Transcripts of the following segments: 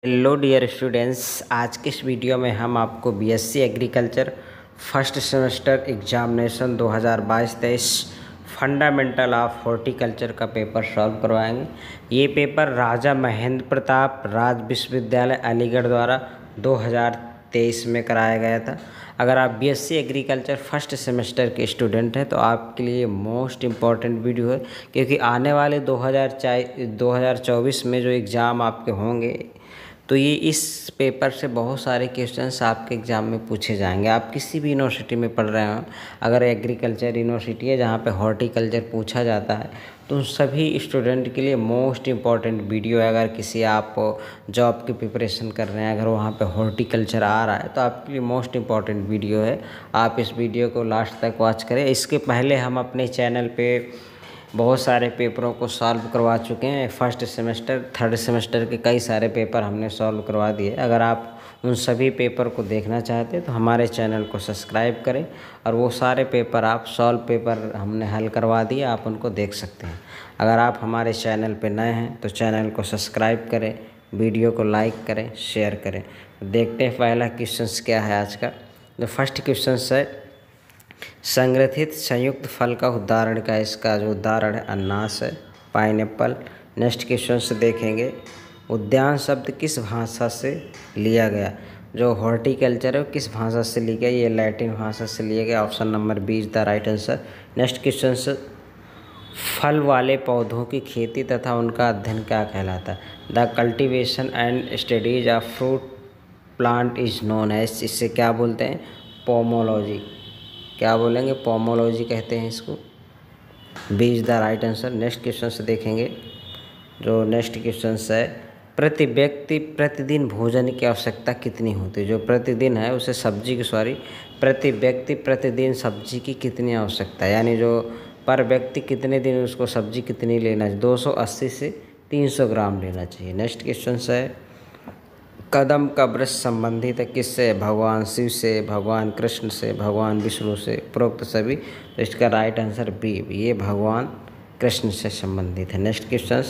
Hello dear students, आज के इस वीडियो में हम आपको BSc agriculture first semester examination 2022-23 fundamental of horticulture का पेपर सॉल्व करवाएंगे। ये पेपर राजा महेंद्र प्रताप राज विश्वविद्यालय अलीगढ़ द्वारा 2023 में कराया गया था। अगर आप बीएससी एग्रीकल्चर फर्स्ट सेमेस्टर के स्टूडेंट हैं तो आपके लिए मोस्ट इम्पॉर्टेंट वीडियो है, क्योंकि आने वाले 2024 में जो एग्ज़ाम आपके होंगे तो ये इस पेपर से बहुत सारे क्वेश्चंस आपके एग्ज़ाम में पूछे जाएंगे। आप किसी भी यूनिवर्सिटी में पढ़ रहे हो, अगर एग्रीकल्चर यूनिवर्सिटी है जहाँ पे हॉर्टिकल्चर पूछा जाता है, तो उन सभी स्टूडेंट के लिए मोस्ट इम्पॉर्टेंट वीडियो है। अगर किसी आप जॉब की प्रिपरेशन कर रहे हैं, अगर वहाँ पे हॉर्टिकल्चर आ रहा है तो आपके लिए मोस्ट इम्पॉर्टेंट वीडियो है। आप इस वीडियो को लास्ट तक वॉच करें। इसके पहले हम अपने चैनल पर बहुत सारे पेपरों को सॉल्व करवा चुके हैं। फर्स्ट सेमेस्टर, थर्ड सेमेस्टर के कई सारे पेपर हमने सॉल्व करवा दिए। अगर आप उन सभी पेपर को देखना चाहते हैं तो हमारे चैनल को सब्सक्राइब करें और वो सारे पेपर आप सॉल्व पेपर हमने हल करवा दिए, आप उनको देख सकते हैं। अगर आप हमारे चैनल पर नए हैं तो चैनल को सब्सक्राइब करें, वीडियो को लाइक करें, शेयर करें। देखते हैं पहला क्वेश्चन क्या है आज का। जो फर्स्ट क्वेश्चन है, संग्रथित संयुक्त फल का उदाहरण क्या है? इसका जो उदाहरण है अनानास है, पाइनएप्पल। नेक्स्ट क्वेश्चन से देखेंगे, उद्यान शब्द किस भाषा से लिया गया? जो हॉर्टिकल्चर है वो किस भाषा से लिया गया? ये लैटिन भाषा से लिया गया। Option number B is the right answer. Next question से, फल वाले पौधों की खेती तथा उनका अध्ययन क्या कहलाता है? The cultivation and studies of fruit plant is known as. इससे क्या बोलते हैं? पोमोलॉजी। क्या बोलेंगे? पोमोलॉजी कहते हैं इसको। B is the right answer. Next question से देखेंगे, जो नेक्स्ट क्वेश्चन है, प्रति व्यक्ति प्रतिदिन भोजन की आवश्यकता कितनी होती है? जो प्रतिदिन है उसे सब्जी की प्रति व्यक्ति प्रतिदिन सब्जी की कितनी आवश्यकता है, यानी जो पर व्यक्ति कितने दिन उसको सब्जी कितनी लेना चाहिए? 280 से 300 ग्राम लेना चाहिए। नेक्स्ट क्वेश्चन है, कदम का वृक्ष संबंधित है किससे? भगवान शिव से, भगवान कृष्ण से, भगवान विष्णु से, उपरोक्त सभी। तो इसका राइट आंसर बी, ये भगवान कृष्ण से संबंधित है। नेक्स्ट क्वेश्चन,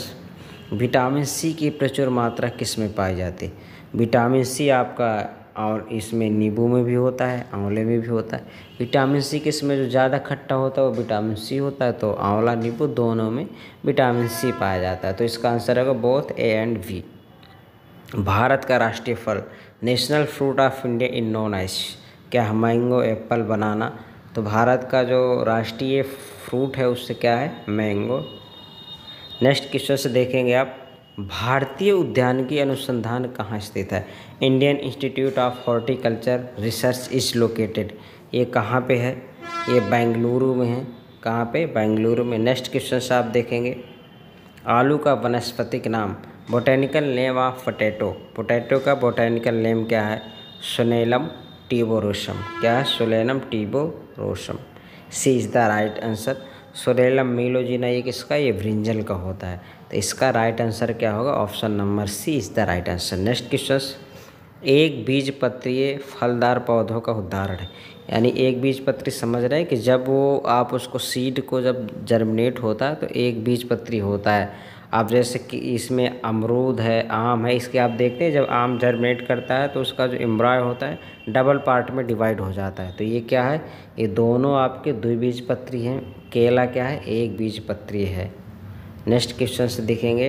विटामिन सी की प्रचुर मात्रा किस में पाई जाती है? विटामिन सी आपका और इसमें नींबू में भी होता है, आंवले में भी होता है। विटामिन सी किस में जो ज़्यादा खट्टा होता है वो विटामिन सी होता है, तो आंवला नींबू दोनों में विटामिन सी पाया जाता है। तो इसका आंसर होगा both A and B. Bharat का राष्ट्रीय फल, national fruit of India in known as. क्या? Mango, apple, banana. तो भारत का जो राष्ट्रीय फ्रूट है उससे क्या है? मैंगो। नेक्स्ट क्वेश्चन से देखेंगे आप, भारतीय उद्यानिकी अनुसंधान कहाँ स्थित है? Indian institute of horticulture research is located. ये कहाँ पे है? ये बेंगलुरु में है। कहाँ पे? बेंगलुरु में। नेक्स्ट क्वेश्चन से आप देखेंगे, आलू का वनस्पतिक नाम, botanical name of potato. Potato का बोटेनिकल नेम क्या है? Solanum tuberosum. क्या है? Solanum tuberosum. C is the right answer. Solanum melongena ये किसका? ये ब्रिंजल का होता है। तो इसका राइट आंसर क्या होगा? Option number C is the right answer. Next question, एक बीजपत्रीय फलदार पौधों का उदाहरण है। यानी एक बीजपत्री समझ रहे हैं कि जब वो आप उसको सीड को जब जर्मिनेट होता है तो एक बीजपत्री होता है। आप जैसे कि इसमें अमरूद है, आम है, इसके आप देखते हैं जब आम जर्मिनेट करता है तो उसका जो एम्ब्रॉय होता है डबल पार्ट में डिवाइड हो जाता है। तो ये क्या है? ये दोनों आपके द्विबीजपत्री हैं। केला क्या है? एक बीजपत्री है। नेक्स्ट क्वेश्चन से देखेंगे,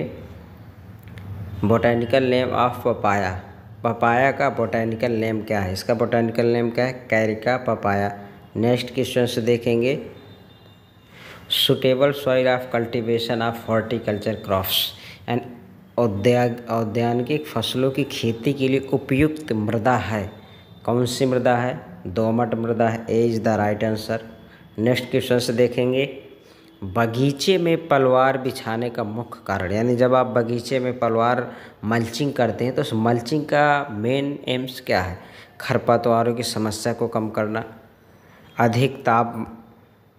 botanical name of papaya. Papaya का बोटेनिकल नेम क्या है? इसका बोटेनिकल नेम क्या है? Carica papaya. नेक्स्ट क्वेश्चन से देखेंगे, suitable soil of cultivation of horticulture crops and औद्यानिक फसलों की खेती के लिए उपयुक्त मृदा है। कौन सी मृदा है? दोमट मृदा है। A is the right answer. Next question से देखेंगे, बगीचे में पलवार बिछाने का मुख्य कारण, यानी जब आप बगीचे में पलवार मल्चिंग करते हैं तो उस मल्चिंग का मेन एम्स क्या है? खरपतवारों की समस्या को कम करना,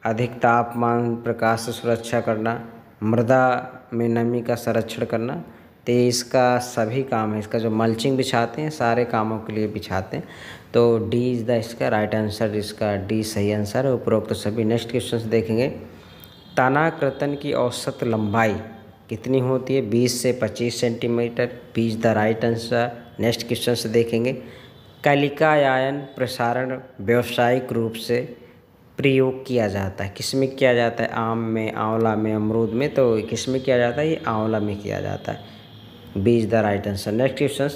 अधिक तापमान प्रकाश से सुरक्षा करना, मृदा में नमी का संरक्षण करना। तो इसका सभी काम है। इसका जो मल्चिंग बिछाते हैं सारे कामों के लिए बिछाते हैं। तो डी इज़ द इसका राइट आंसर। इसका डी सही आंसर है, उपरोक्त सभी। नेक्स्ट क्वेश्चन देखेंगे, तना कृतन की औसत लंबाई कितनी होती है? 20 से 25 centimetre. B is the right answer. Next question से देखेंगे, कलिका आयन प्रसारण व्यावसायिक रूप से प्रयोग किया जाता है, किसमें किया जाता है? आम में, आंवला में, अमरूद में। तो किसमें किया जाता है? ये आंवला में किया जाता है। B is the right answer. Next question,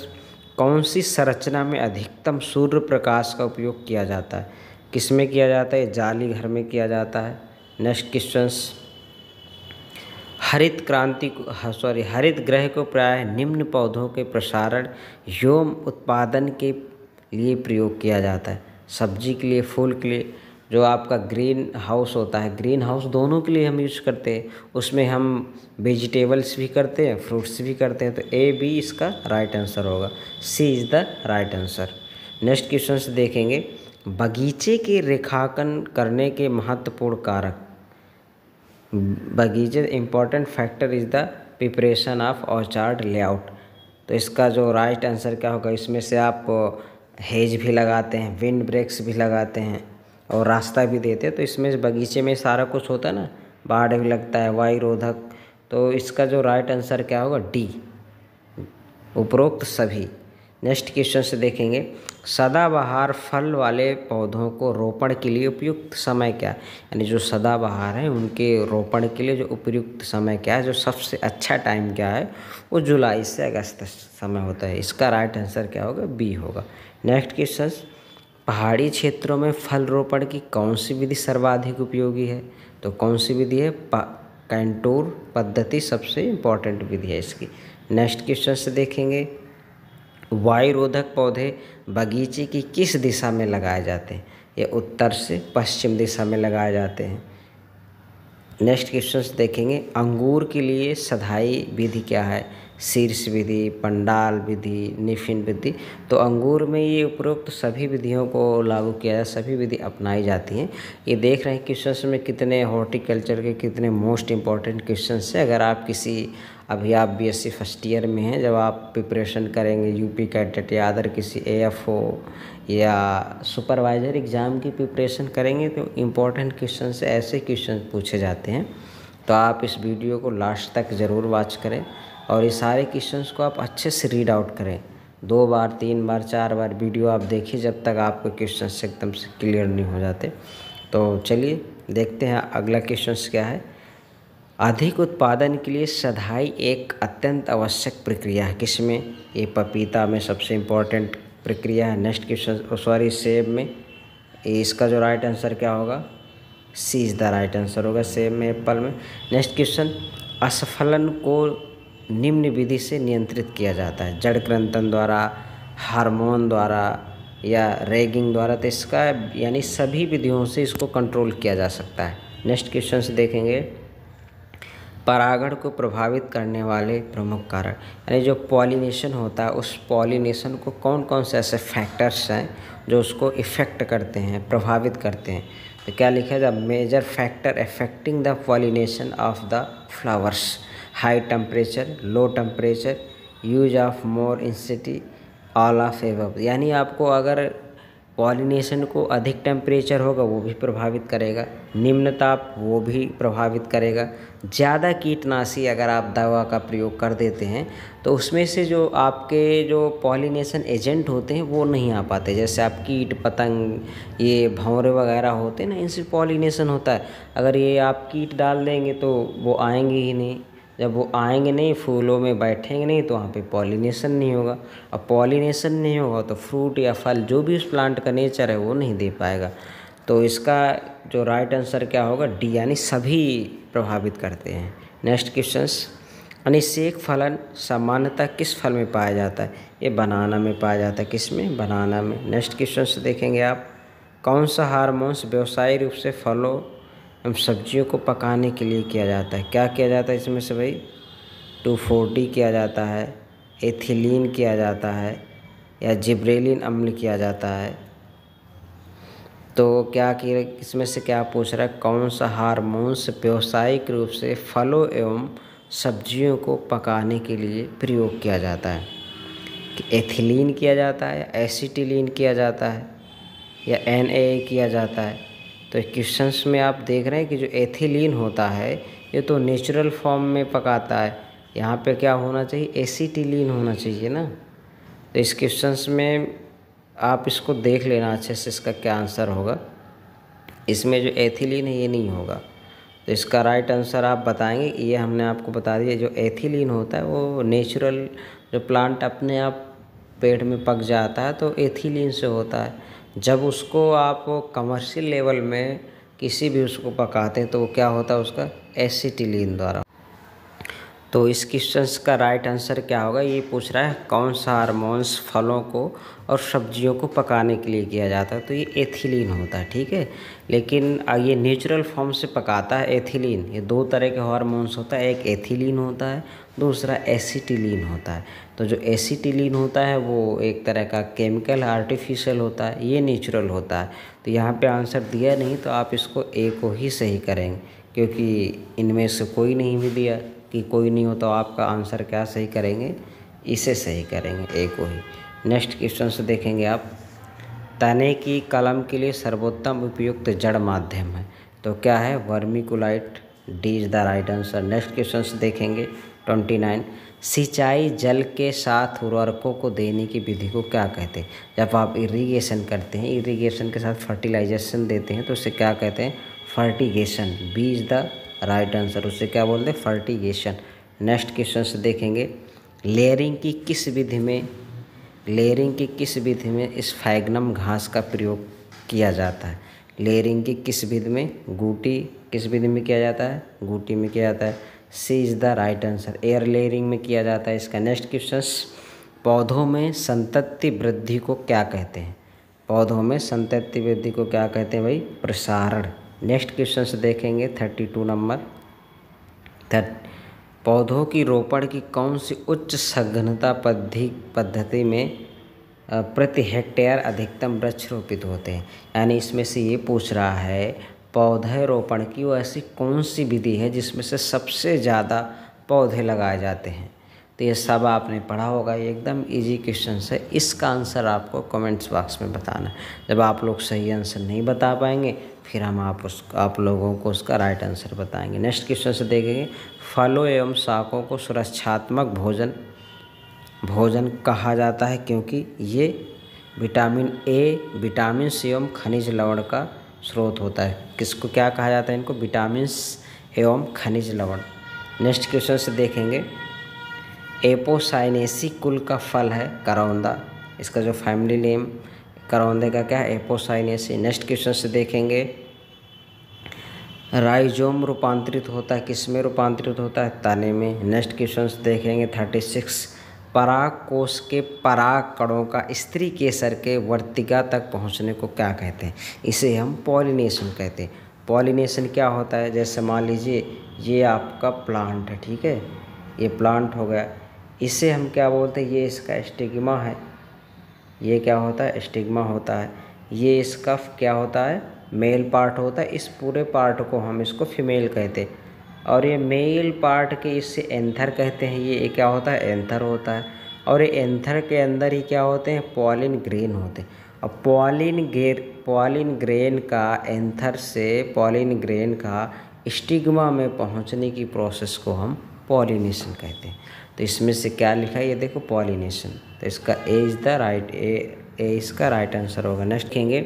कौन सी संरचना में अधिकतम सूर्य प्रकाश का उपयोग किया जाता है? किसमें किया जाता है? जाली घर में किया जाता है। नेक्स्ट क्वेश्चन, हरित गृह को प्राय निम्न पौधों के प्रसारण एवं उत्पादन के लिए प्रयोग किया जाता है। सब्जी के लिए, फूल के लिए। जो आपका ग्रीन हाउस होता है, ग्रीन हाउस दोनों के लिए हम यूज़ करते हैं। उसमें हम वेजिटेबल्स भी करते हैं, फ्रूट्स भी करते हैं। तो ए बी इसका राइट आंसर होगा। C is the right answer. Next question से देखेंगे, बगीचे के रेखांकन करने के महत्वपूर्ण कारक। बगीचे important factor is the preparation of orchard layout. तो इसका जो राइट आंसर क्या होगा? इसमें से आप हेज भी लगाते हैं, विंड ब्रेक्स भी लगाते हैं और रास्ता भी देते हैं। तो इसमें बगीचे में सारा कुछ होता है ना, बाड़ भी लगता है, वायु रोधक। तो इसका जो राइट आंसर क्या होगा? डी, उपरोक्त सभी। नेक्स्ट क्वेश्चन से देखेंगे, सदाबहार फल वाले पौधों को रोपण के लिए उपयुक्त समय क्या है? यानी जो सदाबहार हैं उनके रोपण के लिए जो उपयुक्त समय क्या है, जो सबसे अच्छा टाइम क्या है? वो जुलाई से अगस्त समय होता है। इसका राइट आंसर क्या होगा? बी होगा। नेक्स्ट क्वेश्चन, पहाड़ी क्षेत्रों में फल रोपण की कौन सी विधि सर्वाधिक उपयोगी है? तो कौन सी विधि है? कंटूर पद्धति सबसे इम्पॉर्टेंट विधि है इसकी। नेक्स्ट क्वेश्चन से देखेंगे, वायु रोधक पौधे बगीचे की किस दिशा में लगाए जाते हैं? ये उत्तर से पश्चिम दिशा में लगाए जाते हैं। नेक्स्ट क्वेश्चन देखेंगे, अंगूर के लिए सधाई विधि क्या है? शीर्ष विधि, पंडाल विधि, निफिन विधि। तो अंगूर में ये उपरोक्त सभी विधियों को लागू किया जाए, सभी विधि अपनाई जाती हैं। ये देख रहे हैं क्वेश्चन में कितने हॉर्टिकल्चर के कितने मोस्ट इम्पॉर्टेंट क्वेश्चन है। अगर आप अभी आप बीएससी फर्स्ट ईयर में हैं, जब आप प्रिपरेशन करेंगे यूपी कैडेट या अदर किसी एएफओ या सुपरवाइज़र एग्ज़ाम की प्रिपरेशन करेंगे, तो इम्पोर्टेंट क्वेश्चन से ऐसे क्वेश्चन पूछे जाते हैं। तो आप इस वीडियो को लास्ट तक ज़रूर वॉच करें और ये सारे क्वेश्चंस को आप अच्छे से रीड आउट करें। 2 बार, 3 बार, 4 बार वीडियो आप देखिए, जब तक आपको क्वेश्चंस एकदम से क्लियर नहीं हो जाते। तो चलिए देखते हैं अगला क्वेश्चन क्या है। अधिक उत्पादन के लिए सधाई एक अत्यंत आवश्यक प्रक्रिया है, किसमें? ये पपीता में सबसे इम्पोर्टेंट प्रक्रिया है। नेक्स्ट क्वेश्चन, सेब में। इसका जो राइट आंसर क्या होगा? C is the right answer होगा, सेब में, एप्पल में। नेक्स्ट क्वेश्चन, असफलन को निम्न विधि से नियंत्रित किया जाता है, जड़ कृंतन द्वारा, हार्मोन द्वारा या रैगिंग द्वारा। तो इसका यानी सभी विधियों से इसको कंट्रोल किया जा सकता है। नेक्स्ट क्वेश्चन से देखेंगे, परागण को प्रभावित करने वाले प्रमुख कारण, यानी जो पॉलिनेशन होता है उस पॉलिनेशन को कौन कौन से ऐसे फैक्टर्स हैं जो उसको इफ़ेक्ट करते हैं, प्रभावित करते हैं? तो क्या लिखा है? The major factor affecting the pollination of the flowers, high temperature, low temperature, use of more insecticide, all of above. यानी आपको अगर पॉलिनेशन को अधिक टेम्परेचर होगा वो भी प्रभावित करेगा, निम्न ताप वो भी प्रभावित करेगा, ज़्यादा कीटनाशी अगर आप दवा का प्रयोग कर देते हैं तो उसमें से जो आपके जो पॉलिनेशन एजेंट होते हैं वो नहीं आ पाते। जैसे आप कीट पतंग, ये भंवरे वगैरह होते हैं ना, इनसे पॉलिनेशन होता है। अगर ये आप कीट डाल देंगे तो वो आएंगे ही नहीं। जब वो आएंगे नहीं, फूलों में बैठेंगे नहीं, तो वहाँ पे पॉलिनेशन नहीं होगा। और पॉलिनेशन नहीं होगा तो फ्रूट या फल जो भी उस प्लांट का नेचर है वो नहीं दे पाएगा। तो इसका जो राइट आंसर क्या होगा? डी, यानी सभी प्रभावित करते हैं। नेक्स्ट क्वेश्चंस, अनिषेक फलन सामान्यतः किस फल में पाया जाता है? ये बनाना में पाया जाता है। किस में? बनाना में। नेक्स्ट क्वेश्चंस देखेंगे आप, कौन सा हार्मोन्स व्यवसायिक रूप से फलों एवं सब्जियों को पकाने के लिए किया जाता है? क्या किया जाता है इसमें से भाई? 2,4-D किया जाता है, एथिलीन किया जाता है या जिब्रेलिन अम्ल किया जाता है। तो क्या किया इसमें से? क्या पूछ रहा है? कौन सा हार्मोन्स व्यावसायिक रूप से फलों एवं सब्जियों को पकाने के लिए प्रयोग किया जाता है? कि एथिलीन किया जाता है या एसिटिलीन किया जाता है या NA किया जाता है? तो क्वेश्चंस में आप देख रहे हैं कि जो एथिलीन होता है ये तो नेचुरल फॉर्म में पकाता है। यहाँ पे क्या होना चाहिए, एसिटिलीन होना चाहिए ना। तो इस क्वेश्चंस में आप इसको देख लेना अच्छे से, इसका क्या आंसर होगा। इसमें जो एथिलीन है ये नहीं होगा। तो इसका राइट आंसर आप बताएंगे। ये हमने आपको बता दिया, जो एथिलीन होता है वो नेचुरल, जो प्लांट अपने आप पेट में पक जाता है तो एथिलीन से होता है। जब उसको आप कमर्शियल लेवल में किसी भी उसको पकाते हैं तो वो क्या होता है, उसका एसिटिलीन द्वारा। तो इस क्वेश्चन का राइट आंसर क्या होगा, ये पूछ रहा है कौन सा हार्मोन्स फलों को और सब्जियों को पकाने के लिए किया जाता है, तो ये एथिलीन होता है, ठीक है। लेकिन ये नेचुरल फॉर्म से पकाता है एथिलीन। ये दो तरह के हार्मोन्स होता है, एक एथिलीन होता है, दूसरा एसिटिलीन होता है। तो जो एसिटिलीन होता है वो एक तरह का केमिकल आर्टिफिशियल होता है, ये नेचुरल होता है। तो यहाँ पे आंसर दिया नहीं तो आप इसको ए को ही सही करेंगे, क्योंकि इनमें से कोई नहीं भी दिया कि कोई नहीं हो, तो आपका आंसर क्या सही करेंगे, इसे सही करेंगे, ए को ही। नेक्स्ट क्वेश्चन से देखेंगे आप, तने की कलम के लिए सर्वोत्तम उपयुक्त जड़ माध्यम है, तो क्या है, vermiculite. D is the right answer. Next question से देखेंगे 29, सिंचाई जल के साथ उर्वरकों को देने की विधि को क्या कहते हैं। जब आप इरिगेशन करते हैं, इरिगेशन के साथ फर्टिलाइजेशन देते हैं तो उसे क्या कहते हैं, fertigation. B is the right answer. उससे क्या बोलते हैं, फर्टिगेशन। नेक्स्ट क्वेश्चन से देखेंगे, लेयरिंग की किस विधि में स्फैग्नम घास का प्रयोग किया जाता है। लेयरिंग की किस विधि में, गूटी किस विधि में किया जाता है, गूटी में किया जाता है। C is the right answer. Air layering में किया जाता है इसका। नेक्स्ट क्वेश्चन, पौधों में संतति वृद्धि को क्या कहते हैं। पौधों में संतति वृद्धि को क्या कहते हैं भाई, प्रसारण। नेक्स्ट क्वेश्चन से देखेंगे 32 नंबर, पौधों की रोपण की कौन सी उच्च सघनता पद्धति में प्रति हेक्टेयर अधिकतम वृक्ष रोपित होते हैं। यानी इसमें से ये पूछ रहा है पौधे रोपण की वो ऐसी कौन सी विधि है जिसमें से सबसे ज़्यादा पौधे लगाए जाते हैं। तो ये सब आपने पढ़ा होगा, ये एकदम इजी क्वेश्चन है। इसका आंसर आपको कमेंट्स बॉक्स में बताना है। जब आप लोग सही आंसर नहीं बता पाएंगे फिर हम आप लोगों को उसका राइट आंसर बताएंगे। नेक्स्ट क्वेश्चन से देखेंगे, फलों एवं शाकों को सुरक्षात्मक भोजन कहा जाता है क्योंकि ये विटामिन ए, विटामिन सी एवं खनिज लवण का स्रोत होता है। किसको क्या कहा जाता है, इनको विटामिन एवं खनिज लवण। नेक्स्ट क्वेश्चन से देखेंगे, एपोसाइनेसी कुल का फल है करौंदा। इसका जो फैमिली नेम करौंदे का क्या है, एपोसाइनेसी। नेक्स्ट क्वेश्चन से देखेंगे, राइजोम रूपांतरित होता है किस में, रूपांतरित होता है तने में। नेक्स्ट क्वेश्चन से देखेंगे 36, पराग कोश के पराग कणों का स्त्री केसर के वर्तिका तक पहुंचने को क्या कहते हैं। इसे हम पॉलिनेशन कहते हैं। पॉलिनेशन क्या होता है, जैसे मान लीजिए ये आपका प्लांट है, ठीक है, ये प्लांट हो गया, इसे हम क्या बोलते हैं, ये इसका स्टिग्मा है, ये क्या होता है, स्टिग्मा होता है। ये इसका क्या होता है, मेल पार्ट होता है। इस पूरे पार्ट को हम इसको फीमेल कहते हैं। और ये मेल पार्ट के इससे एंथर कहते हैं। ये क्या होता है, एंथर होता है। और ये एंथर के अंदर ही क्या होते हैं, पॉलिन ग्रेन होते हैं। और पॉलिन ग्रेन का एंथर से पॉलिन ग्रेन का स्टिग्मा में पहुंचने की प्रोसेस को हम पॉलिनेशन कहते हैं। तो इसमें से क्या लिखा है, ये देखो पॉलिनेशन। तो इसका ए इज द राइट, ए इसका राइट आंसर होगा। नेक्स्ट कहेंगे,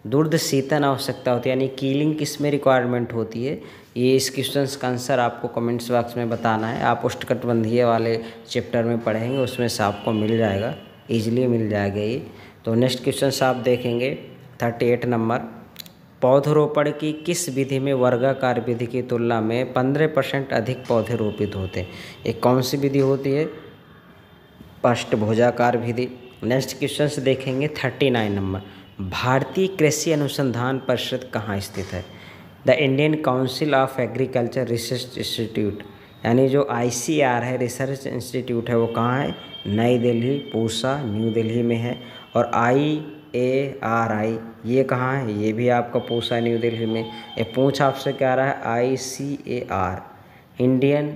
दुग्ध शीतन आवश्यकता होती है, यानी कीलिंग किस में रिक्वायरमेंट होती है। ये इस क्वेश्चन का आंसर आपको कमेंट्स बॉक्स में बताना है। आप उष्णकटिबंधीय वाले चैप्टर में पढ़ेंगे, उसमें से आपको मिल जाएगा, ईजिली मिल जाएगा ये। तो नेक्स्ट क्वेश्चन आप देखेंगे 38 नंबर, पौधरोपण की किस विधि में वर्गाकार विधि की तुलना में 15% अधिक पौधे रोपित होते हैं। ये कौन सी विधि होती है, अष्टभुजाकार विधि। नेक्स्ट क्वेश्चन से देखेंगे 39 नंबर, भारतीय कृषि अनुसंधान परिषद कहाँ स्थित है। The Indian council of agriculture research institute, यानी जो ICR है, रिसर्च इंस्टीट्यूट है, वो कहाँ है, नई दिल्ली, पूसा न्यू दिल्ली में है। और IARI ये कहाँ है, ये भी आपका पूसा न्यू दिल्ली में। ये पूछ आपसे क्या रहा है, ICAR, इंडियन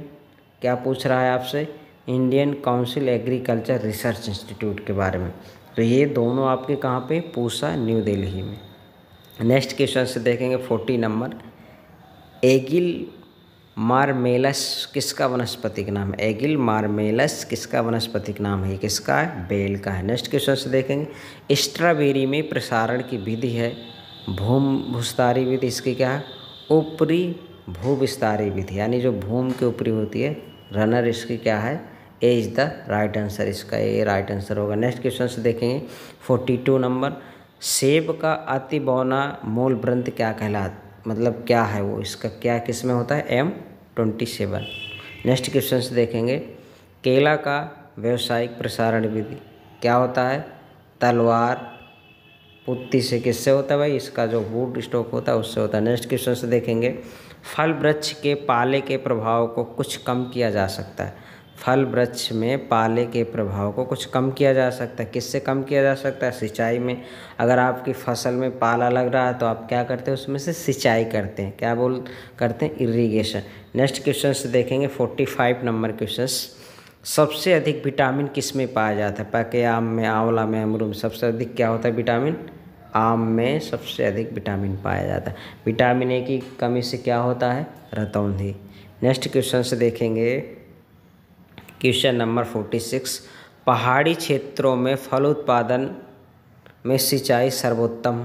क्या पूछ रहा है आपसे, Indian council agriculture research institute के बारे में। तो ये दोनों आपके कहाँ पे, पूसा न्यू दिल्ली में। नेक्स्ट क्वेश्चन से देखेंगे 40 नंबर, एगिल मार्मेलस किसका वनस्पतिक नाम है? एगिल मार्मेलस किसका वनस्पतिक नाम है? ये किसका है? बेल का है। नेक्स्ट क्वेश्चन से देखेंगे, स्ट्रॉबेरी में प्रसारण की विधि है भूविस्तारी विधि, इसकी क्या है? ऊपरी भूविस्तारी विधि, यानी जो भूमि के ऊपरी होती है। रनर इसकी क्या है? A is the right answer, इसका ए राइट आंसर होगा। नेक्स्ट क्वेश्चन से देखेंगे 42 नंबर, सेब का अति बौना मूल ग्रंथ क्या कहलाता, मतलब क्या है वो, इसका क्या किस में होता है? M27। नेक्स्ट क्वेश्चन से देखेंगे, केला का व्यावसायिक प्रसारण विधि क्या होता है? तलवार पुत्ती से किससे होता है भाई? इसका जो वुड स्टॉक होता है उससे होता है। नेक्स्ट क्वेश्चन से देखेंगे, फल वृक्ष के पाले के प्रभाव को कुछ कम किया जा सकता है। फल वृक्ष में पाले के प्रभाव को कुछ कम किया जा सकता है। किससे कम किया जा सकता है? सिंचाई में। अगर आपकी फसल में पाला लग रहा है तो आप क्या करते हैं? उसमें से सिंचाई करते हैं। क्या करते हैं? इरिगेशन। नेक्स्ट क्वेश्चन से देखेंगे 45 नंबर क्वेश्चन, सबसे अधिक विटामिन किस में पाया जाता है? पके आम में, आंवला में, अमरूद में सबसे अधिक क्या होता है? विटामिन। आम में सबसे अधिक विटामिन पाया जाता है। विटामिन ए की कमी से क्या होता है? रतौंधी। नेक्स्ट क्वेश्चन से देखेंगे क्वेश्चन नंबर 46, पहाड़ी क्षेत्रों में फल उत्पादन में सिंचाई सर्वोत्तम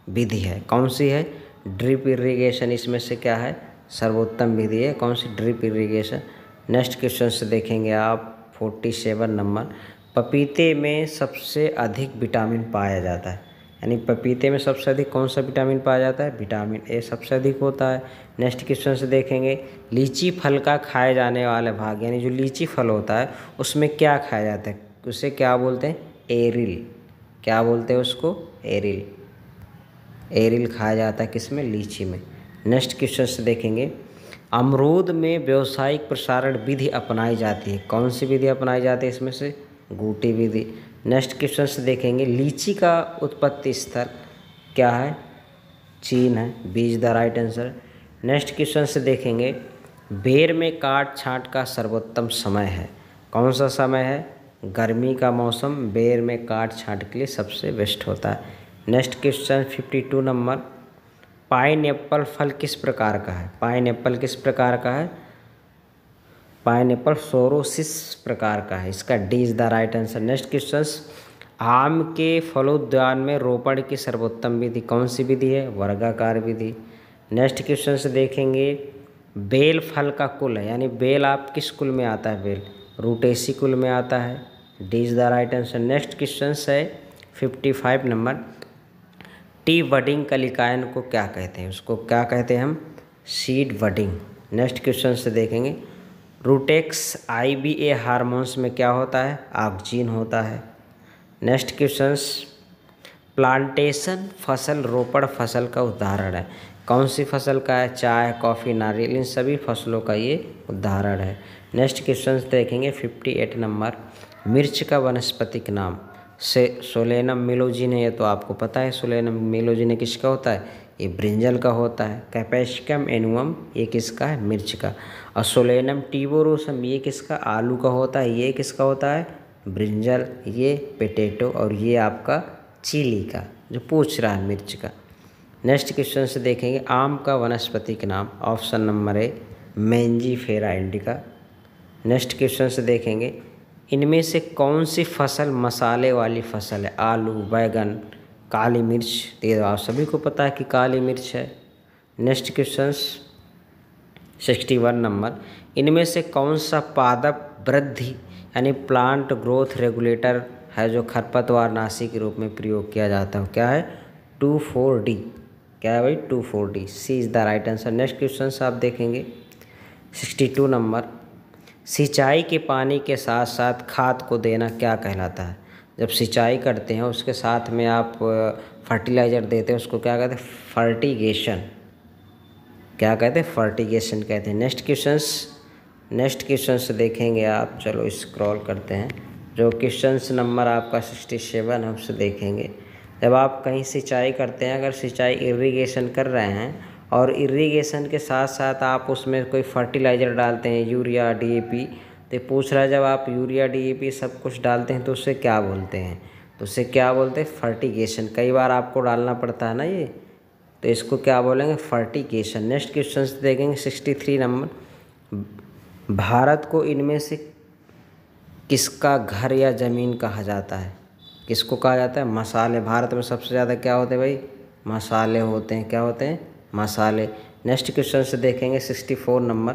विधि है, कौन सी है? ड्रिप इरिगेशन इसमें से क्या है? सर्वोत्तम विधि है। कौन सी? Drip irrigation. नेक्स्ट क्वेश्चन से देखेंगे आप 47 नंबर, पपीते में सबसे अधिक विटामिन पाया जाता है, यानी पपीते में सबसे अधिक कौन सा विटामिन पाया जाता है? विटामिन ए सबसे अधिक होता है। नेक्स्ट क्वेश्चन से देखेंगे, लीची फल का खाए जाने वाले भाग, यानी जो लीची फल होता है उसमें क्या खाया जाता है? उसे क्या बोलते हैं? एरिल। क्या बोलते हैं उसको? एरिल। एरिल खाया जाता है किसमें? लीची में। नेक्स्ट क्वेश्चन से देखेंगे, अमरूद में व्यावसायिक प्रसारण विधि अपनाई जाती है, कौन सी विधि अपनाई जाती है इसमें से? गूटी विधि। नेक्स्ट क्वेश्चन से देखेंगे, लीची का उत्पत्ति स्थल क्या है? चीन है। B is the right answer. Next question से देखेंगे, बेर में काट छांट का सर्वोत्तम समय है, कौन सा समय है? गर्मी का मौसम बेर में काट छांट के लिए सबसे बेस्ट होता है। नेक्स्ट क्वेश्चन 52 नंबर, पाइनएप्पल फल किस प्रकार का है? पाइनएप्पल किस प्रकार का है? पाइनएप्पल सोरोसिस प्रकार का है, इसका D is the right answer. Next question, आम के फलोद्यान में रोपण की सर्वोत्तम विधि कौन सी विधि है? वर्गाकार विधि। नेक्स्ट क्वेश्चन से देखेंगे, बेल फल का कुल है, यानी बेल आप किस कुल में आता है? बेल रूटेसी कुल में आता है। D is the right answer. Next question है 55 नंबर, टी बडिंग कलिकायन को क्या कहते हैं? उसको क्या कहते हैं हम? Seed budding. नेक्स्ट क्वेश्चन से देखेंगे, रूटेक्स IBA हार्मोन्स में क्या होता है? ऑक्जीन होता है। नेक्स्ट क्वेश्चंस, प्लांटेशन फसल रोपण फसल का उदाहरण है, कौन सी फसल का है? चाय, कॉफ़ी, नारियल, इन सभी फसलों का ये उदाहरण है। नेक्स्ट क्वेश्चन देखेंगे 58 नंबर, मिर्च का वनस्पतिक नाम से सोलेनम मिलोजिने, ये तो आपको पता है सोलेनम मिलोजिने किसका होता है? ये ब्रिंजल का होता है। कैपेसिकम एनुअम ये किसका है? मिर्च का। और सोलेनम टिबोरोसम ये किसका? आलू का होता है। ये किसका होता है? ब्रिंजल। ये पोटैटो और ये आपका चिली का, जो पूछ रहा है मिर्च का। नेक्स्ट क्वेश्चन से देखेंगे, आम का वनस्पतिक नाम, option number A Mangifera indica. Next question से देखेंगे, इनमें से कौन सी फसल मसाले वाली फसल है? आलू, बैगन, काली मिर्च। तो आप सभी को पता है कि काली मिर्च है। नेक्स्ट क्वेश्चन 61 नंबर, इनमें से कौन सा पादप वृद्धि यानी प्लांट ग्रोथ रेगुलेटर है जो खरपतवार नाशी के रूप में प्रयोग किया जाता है? क्या है? 2,4-D। क्या है भाई? 2,4-D। C is the right answer. Next question आप देखेंगे 62 नंबर, सिंचाई के पानी के साथ साथ खाद को देना क्या कहलाता है? जब सिंचाई करते हैं उसके साथ में आप फर्टिलाइज़र देते हैं, उसको क्या कहते हैं? फर्टिगेशन। क्या कहते हैं? फर्टिगेशन कहते हैं। नेक्स्ट क्वेश्चन देखेंगे आप, चलो स्क्रॉल करते हैं, जो क्वेश्चन नंबर आपका 67 है उससे देखेंगे। जब आप कहीं सिंचाई करते हैं, अगर सिंचाई इरिगेशन कर रहे हैं और इरिगेशन के साथ साथ आप उसमें कोई फर्टिलाइज़र डालते हैं, यूरिया, DAP, तो पूछ रहा है जब आप यूरिया, DAP सब कुछ डालते हैं तो उससे क्या बोलते हैं? तो उससे क्या बोलते हैं? फर्टिगेशन। कई बार आपको डालना पड़ता है ना ये, तो इसको क्या बोलेंगे, फर्टिगेशन। नेक्स्ट क्वेश्चन देखेंगे 63 नंबर, भारत को इनमें से किसका घर या ज़मीन कहा जाता है? किसको कहा जाता है? मसाले। भारत में सबसे ज़्यादा क्या होते हैं भाई? मसाले होते हैं। क्या होते हैं? मसाले। नेक्स्ट क्वेश्चन से देखेंगे 64 नंबर,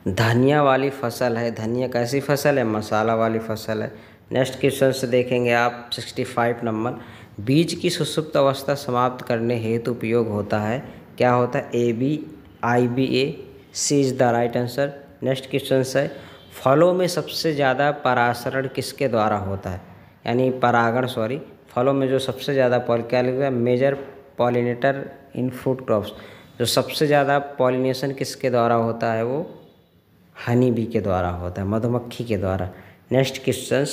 धनिया वाली फसल है। धनिया कैसी फसल है? मसाला वाली फसल है। नेक्स्ट क्वेश्चन से देखेंगे आप 65 नंबर, बीज की सुषुप्त अवस्था समाप्त करने हेतु उपयोग होता है। क्या होता है? ABIBA, C is the right answer. Next question है, फलों में सबसे ज़्यादा परागण किसके द्वारा होता है? यानी परागण, सॉरी, फलों में जो सबसे ज़्यादा क्या लिखा है? Major pollinator in fruit crops. जो सबसे ज़्यादा पॉलिनेशन किसके द्वारा होता है? वो हनी बी के द्वारा होता है, मधुमक्खी के द्वारा। नेक्स्ट क्वेश्चन,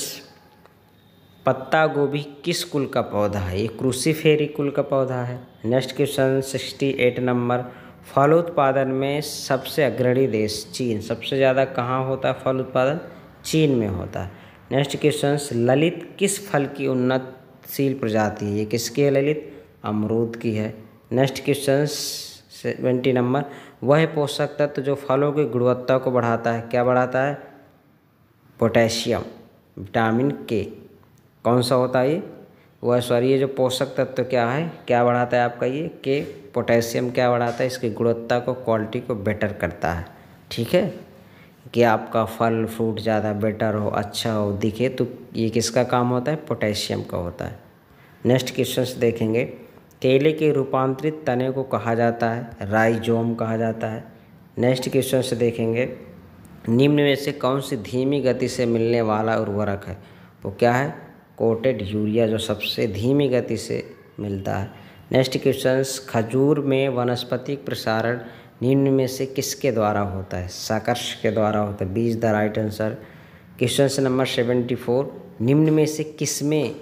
पत्ता गोभी किस कुल का पौधा है? ये क्रूसीफेरी कुल का पौधा है। नेक्स्ट क्वेश्चन 68 नंबर, फल उत्पादन में सबसे अग्रणी देश चीन। सबसे ज़्यादा कहाँ होता है फल उत्पादन? चीन में होता है। नेक्स्ट क्वेश्चन, ललित किस फल की उन्नतशील प्रजाति है? ये किसकी है ललित? अमरूद की है। नेक्स्ट क्वेश्चन 70 नंबर, वह पोषक तत्व जो फलों की गुणवत्ता को बढ़ाता है, क्या बढ़ाता है? पोटेशियम, विटामिन के। कौन सा होता है ये? वह, सॉरी, ये जो पोषक तत्व क्या है, क्या बढ़ाता है आपका? ये के। पोटेशियम क्या बढ़ाता है? इसकी गुणवत्ता को, क्वालिटी को बेटर करता है। ठीक है, कि आपका फल फ्रूट ज़्यादा बेटर हो, अच्छा हो, दिखे, तो ये किसका काम होता है? पोटेशियम का होता है। नेक्स्ट क्वेश्चन देखेंगे, केले के रूपांतरित तने को कहा जाता है? राइजोम कहा जाता है। नेक्स्ट क्वेश्चन से देखेंगे, निम्न में से कौन सी धीमी गति से मिलने वाला उर्वरक है? वो क्या है? कोटेड यूरिया, जो सबसे धीमी गति से मिलता है। नेक्स्ट क्वेश्चन, खजूर में वानस्पतिक प्रसारण निम्न में से किसके द्वारा होता है? साकर्ष के द्वारा होता है। B is the right answer. Question number 74, निम्न में से किसमें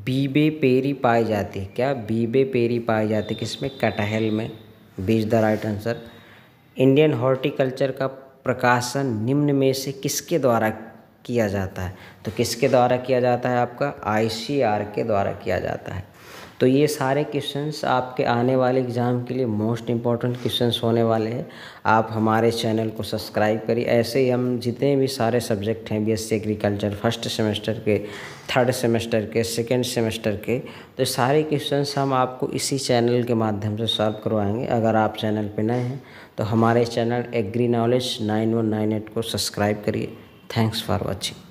बीबे पेरी पाई जाती है? क्या बीबे पेरी पाई जाती है? किसमें? कटहल में। B is the right answer. Indian horticulture का प्रकाशन निम्न में से किसके द्वारा किया जाता है? तो किसके द्वारा किया जाता है? आपका ICAR के द्वारा किया जाता है। तो ये सारे क्वेश्चंस आपके आने वाले एग्ज़ाम के लिए मोस्ट इम्पॉर्टेंट क्वेश्चंस होने वाले हैं। आप हमारे चैनल को सब्सक्राइब करिए। ऐसे ही हम जितने भी सारे सब्जेक्ट हैं BSc एग्रीकल्चर फर्स्ट सेमेस्टर के, थर्ड सेमेस्टर के, सेकेंड सेमेस्टर के, तो सारे क्वेश्चंस हम आपको इसी चैनल के माध्यम से सॉल्व करवाएंगे। अगर आप चैनल पर नए हैं तो हमारे चैनल एग्री नॉलेज 9198 को सब्सक्राइब करिए। Thanks for watching.